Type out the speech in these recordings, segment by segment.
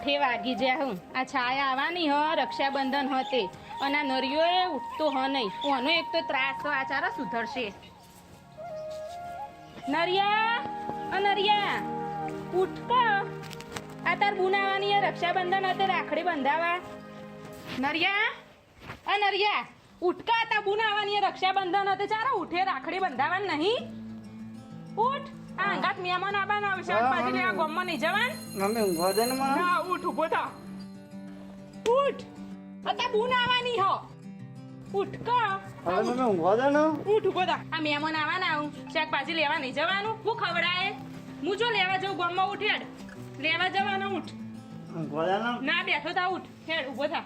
8 વાગી જ્યા હું આ છાયા આવવાની હ રક્ષાબંધન હતે અને આ નરિયો ઉઠતો હ નહીં ઓનો એક તો ત્રાસ તો આચારો સુધરશે નરિયા ઉઠ ક આ તાર બુનાવાની રક્ષાબંધન હતે રાખડી બંધાવા નરિયા ઉઠકા તા બુનાવાની રક્ષાબંધન હતે ચારો ઉઠે રાખડી બંધાવા નહીં ઉઠ આ અંગાત મહેમાન આબાનો આવશે પાછી લેવા ગોમમાં નહીં જવાન મમ્મી ઊંઘવા દે ને મને હા ઉઠ ઉભો થા ઉઠ અતા બુનાવાની હો ઉઠ ક હવે મમ્મી ઊંઘવા દે ને ઉઠ ઉભો થા આ મહેમાન આવાના હું શાકભાજી લેવા નહીં જવાનું હું ખવડાય હું જો લેવા જઉં ગોમમાં ઉઠેડ લેવા જવાનો ઉઠ ઊંઘવા દે ને ના બેઠો થા ઉઠ હેડ ઉભો થા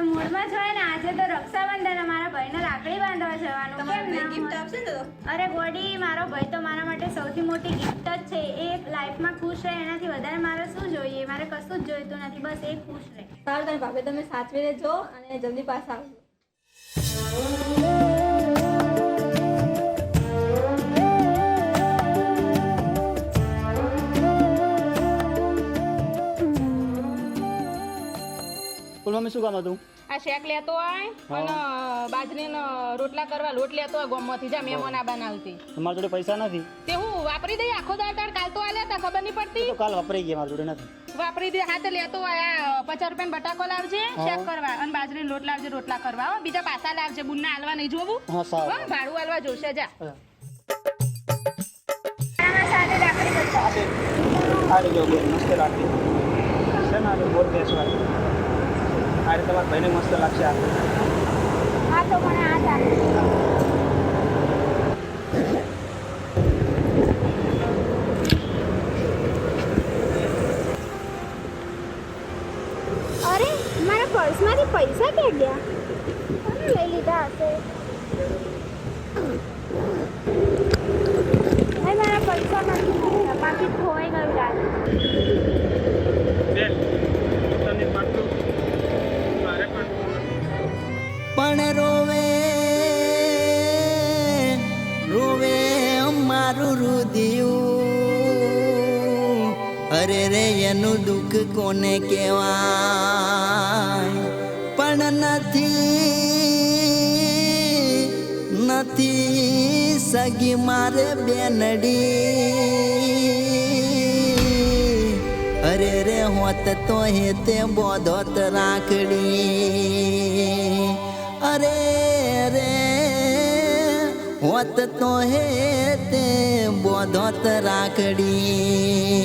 મૂળમાં જ હોય ને આજે તો રક્ષાબંધન મારા ભાઈને રાખડી બાંધવા જવાનું તમારે ગિફ્ટ આપશે ને અરે ગોડી મારો ભાઈ તો મારા માટે સૌથી મોટી ગિફ્ટ જ છે એ લાઈફમાં ખુશ રહે એનાથી વધારે મારે શું જોઈએ મારે કશું જ જોઈતું નથી બસ એ ખુશ રહે સારું તારી ભાભી તમે સાચવીને જો અને જલ્દી પાછા આવજો મમ્મી શું કામ હતું આ શેક લેતો હોય અને બાજરીનો રોટલા કરવા લોટ લેતો હોય ગોમમાંથી જા મહેમાન આબાન આવતી તમારા જોડે પૈસા નથી તે હું વાપરી દઈ આખો દાડ કાલ તો આલ્યા તા ખબર નહીં પડતી તો કાલ વાપરી ગયા મારા જોડે નથી વાપરી દે હાથે લેતો હોય આ 50 રૂપિયા બટાકો લાવજે શેક કરવા અને બાજરીનો લોટ લાવજે રોટલા કરવા હો બીજા પાસા લાવજે બુનના હાલવા નહીં જોવું હા સારું હો ભાડું હાલવા જોશે જા આ જો બેન મસ્ત રાખી છે ને આ બોલ બેસવા આ રીતે તમારા ભાઈને મસ્ત લાગશે આ હા તો મને આ ચાલે અરે મારા પર્સમાંથી પૈસા ક્યાં ગયા કોને લઈ લીધા હશે મારા પૈસા નથી મળ્યા બાકી ખોવાઈ ગયું લાગે પણ રોવે મારું રુદિયું અરે રે એનું દુઃખ કોને કહેવાય પણ નથી સગી મારે બેનડી અરે રે હોત તો હેતે બોધોત રાખડી અરે રે હોત તો હેતે બોધોત રાખડી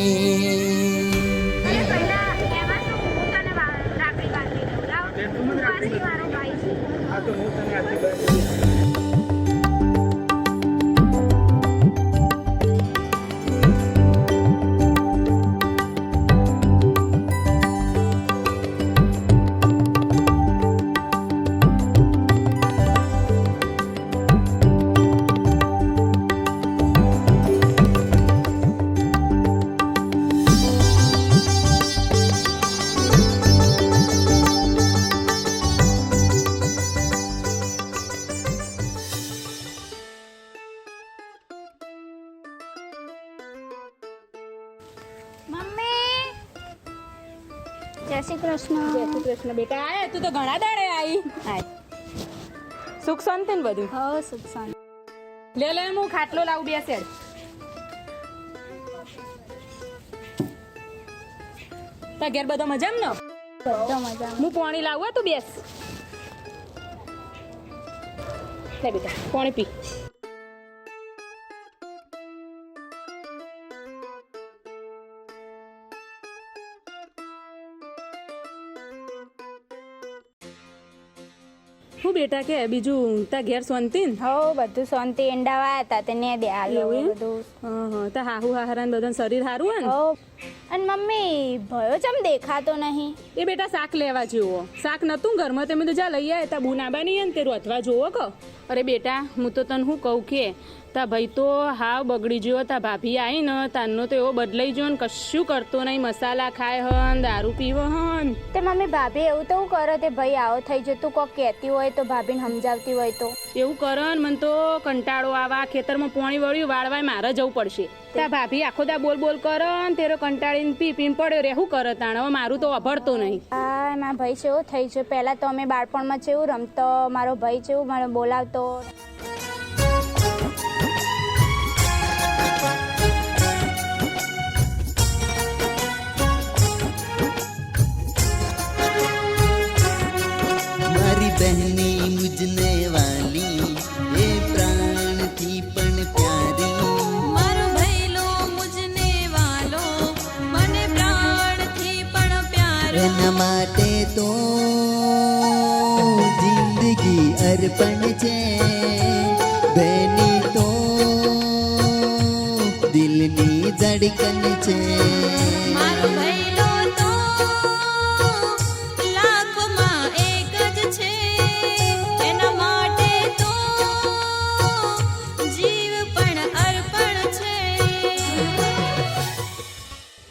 જય શ્રી કૃષ્ણ બેટા આય તું તો ઘણા દાડે આવી આય સુખ શાંતિ ને બધું હો સુખ શાંતિ લે હું ખાટલો લાવું બેસેડ તા ઘેર બધો મજામ ને બધો મજા હું પાણી લાવું તું બેસ લે બેટા પાણી પી હું બેટા કે બીજું તા ઘેર શાંતિ ને? હો બધું શાંતિ એંડાવા હતા તેને દે આલો એવું એમ? બધું તા હાહુ હાહરા ને બધાને શરીર સારું હે ને? હો અને મમ્મી ભયો ચમ દેખાતો નહીં? એ બેટા શાક લેવા જેવો શાક નતું ઘરમાં તમે તો જા લઈ આવ્યા તા બુન આબાની હે ને તે રોધવા જોવો કહો. અરે બેટા હું તો તને શું કહું કે તા ભાઈ તો હાવ બગડી ગયો. તા ભાભી આવી ને તારનો તો એવો બદલાઈ ગયો ને કશું કરતો નહીં. મસાલા ખાય હન દારૂ પીવો હન. તે મમ્મી ભાભી એવું તો હું કરો તે ભાઈ આવો થઈ જતું કોક કહેતી હોય તો ભાભીને સમજાવતી હોય તો. એવું કરન મને તો કંટાળો આવા ખેતરમાં પોણી વળ્યું વાળવાય મારે જવું પડશે. તા ભાભી આખો દા બોલ બોલ કરન તેરો કંટાળીને પી પીને પડ્યો રે શું કરે તાણ. હવે મારું તો અભરતો નહીં. હા મારા ભાઈ છે એવું થઈ છે. પહેલાં તો અમે બાળપણમાં છે એવું રમતો મારો ભાઈ છે એવું મને બોલાવતો. મારી બહેની મુજને વાલી એ પ્રાણથી પણ પ્યારી મારો ભૈલો મુજને વાલો મને પ્રાણથી પણ પ્યારો એના માટે તો જિંદગી અર્પણ છે બહેની તો દિલની ધડકન છે મારો ભૈલો તો લાખોમાં એક જ છે એના માટે તો જીવ પણ અર્પણ છે.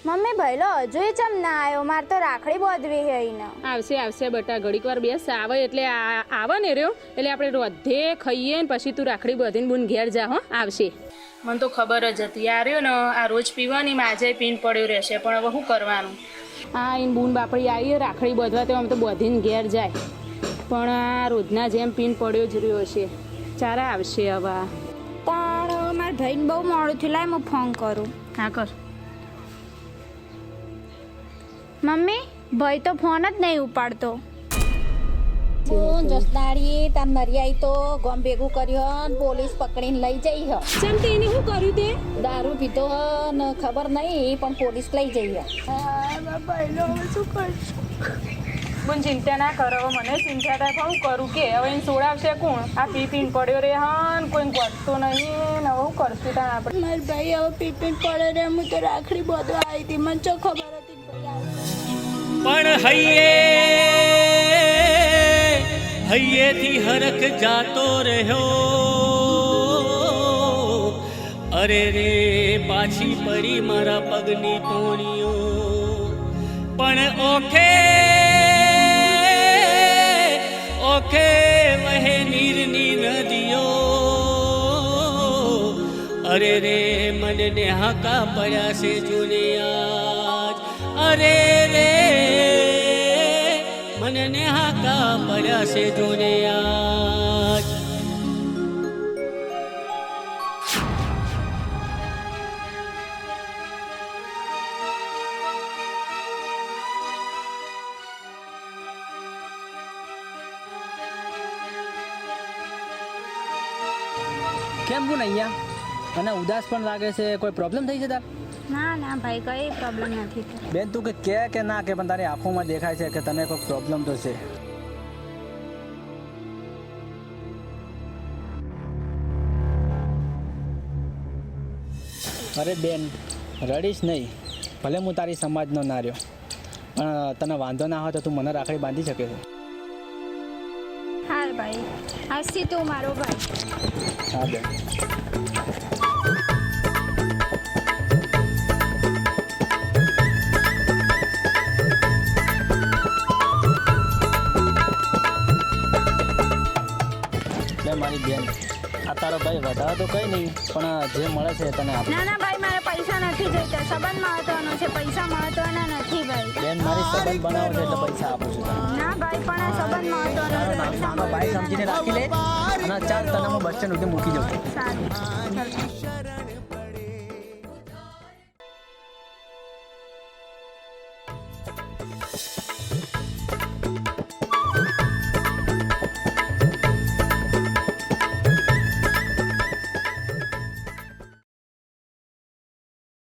મમ્મી ભઈલો હજુ ચમ ના આવ્યો? મારે તો રાખડી બાંધવી છે એને. આવશે આવશે બેટા ઘડીક વાર બેસ આવે એટલે આવે ને રહ્યો એટલે આપણે રોધે ખાઈએ ને પછી તું રાખડી બાંધીને બુન ઘેર જા. હો આવશે. મને તો ખબર જ હતી આ રહ્યો ને આ રોજ પીવાની આજે પીન પડ્યો રહેશે પણ હવે શું કરવાનું. હા એને બુન બાપડી આવીએ રાખડી બાંધવા તો આમ તો બાંધીને ઘેર જાય પણ આ રોજના જેમ પીન પડ્યો જ રહ્યો છે. ચારા આવશે હવે. તાણ મારા ભાઈને બહુ મોડું થયું. લાય હું ફોન કરું. હા કર. મમ્મી ભાઈ તો ફોન જ નહીં ઉપાડતો. હું જસદાડીએ તાર નરિયાઈ તો ગમ ભેગું કર્યો ને પોલીસ પકડીને લઈ જઈ હ. જેમ તે એને શું કર્યું તે? દારૂ પીધો હ ને ખબર નહીં પણ પોલીસ લઈ જઈ હ. બુન ચિંતા ના કરો હવે મને ચિંતા થાય પણ હું કરું કે હવે એને સોડાવશે કોણ? આ પી પીને પડ્યો રે હન કોઈ ગોઠતો નહીં ને હવે હું કરશું તાણ આપણે. મારા ભાઈ હવે પીપીન પડે રે. હું તો રાખડી બાંધવા આવી હતી. મને તો ખબર હતી પણ હૈયેથી હરખ જાતો રહ્યો. અરે રે પાછી પડી મારા પગની ટોણીઓ પણ ઓખે ઓખે વહે નીરની નદીઓ. અરે રે મને ને હાકા પડ્યા છે જૂને આજ. અરે રે મને ને હાકા પડ્યા છે જૂને આજ. કેમ બોલ અહીંયા અને ઉદાસ પણ લાગે છે? કોઈ પ્રોબ્લેમ થઈ છે તાર? ના ના ભાઈ કઈ પ્રોબ્લેમ નથી થયો. બેન તું કે ના કે પણ તારી આંખોમાં દેખાય છે કે તને કોઈ પ્રોબ્લેમ તો છે. અરે બેન રડીશ નહીં. ભલે હું તારી સમાજનો ના રહ્યો પણ તને વાંધો ના હોય તો તું મને રાખડી બાંધી શકે છે. હાલ ભાઈ હસી તું મારો ભાઈ. હા બેન. મારી બેન આ તારો ભાઈ વધારે તો કઈ નહીં પણ જે મળે છે તને આપ. ના ના ભાઈ મારે પૈસા નથી જોઈતા. સંબંધ મહત્વનો છે. પૈસા મહત્વના નથી ભાઈ. બેન મારી સંબંધ બનાવો છે એટલે પૈસા આપું છું તને. ના ભાઈ પણ આ સંબંધ મહત્વનો છે. પૈસા નાનો ભાઈ સમજીને રાખી લે અને ચાલ તને હું બસ સ્ટેન્ડ સુધી મૂકી દઉં. સારું ચાલ.